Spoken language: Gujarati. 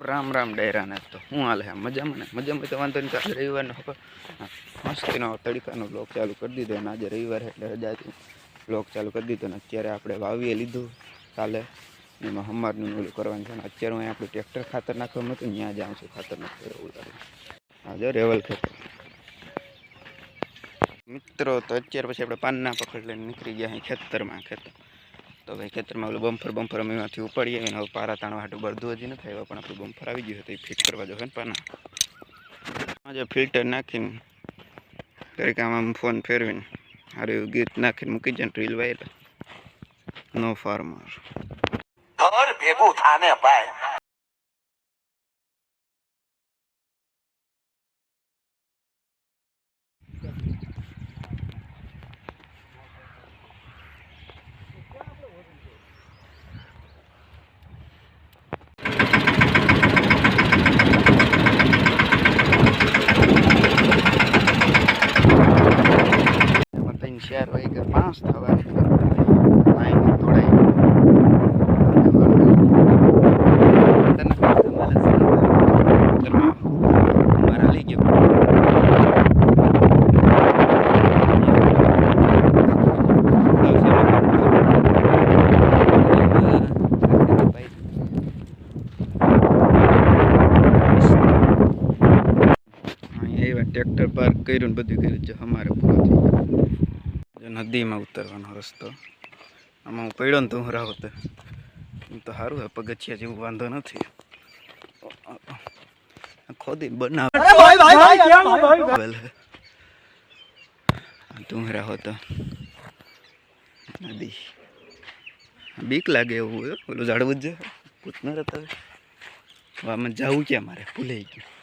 રામ રામ ડાયરાને તો શું હાલે મજામાં ને મજામાં તો વાંધો નહીં. કાલે રવિવારનો મસ્તીનો તડકાનો બ્લોગ ચાલુ કરી દીધો અને આજે રવિવાર એટલે રજાથી બ્લોગ ચાલુ કરી દીધો ને અત્યારે આપણે વાવીએ લીધું કાલે એમાં હમારનું ઓલું કરવાનું છે ને અત્યારે હું આપણું ટ્રેક્ટર ખાતર નાખવાનું હતું ત્યાં જાઉં છું ખાતર નાખવું એવું લાગે. હા જો રેવલ ખેતર મિત્રો તો અત્યારે પછી આપણે પાનના પકડ લઈને નીકળી ગયા અહીં ખેતરમાં તો ભાઈ ખેતરમાં ઓલું બમ્ફર અમે એમાંથી ઉપાડીએ અને હવે પારા તાણવા હાટું બળદું હજી નથી આવ્યા પણ આપણું બમ્ફર આવી ગયું હતું એ ફિટ કરવા જશે ને પાના આજે ફિલ્ટર નાખીને તરીકે આમ ફોન ફેરવીને સારું એવું ગીત નાખીને મૂકી જાય રીલ વાયર નો ફાર્મર ઘર ભેગું થાને ભાઈ. શહેર હોય કે 5 થવા થોડા મારા લઈ ગયો ટ્રેક્ટર પાર્ક કર્યું ને બધું કર્યું છે અમારે પૂરું થઈ ગયું. નદીમાં ઉતરવાનો રસ્તો આમાં હું પડ્યો ને તો હું રાહો તો એમ તો સારું હોય પગથિયા જેવું વાંધો નથી ખોદી બનાવ તું રાહો તો નદી બીક લાગે એવું ઓલું ઝાડવું જ પૂછનાર હતા આમાં જવું ક્યાં મારે ભૂલાઈ ગયું.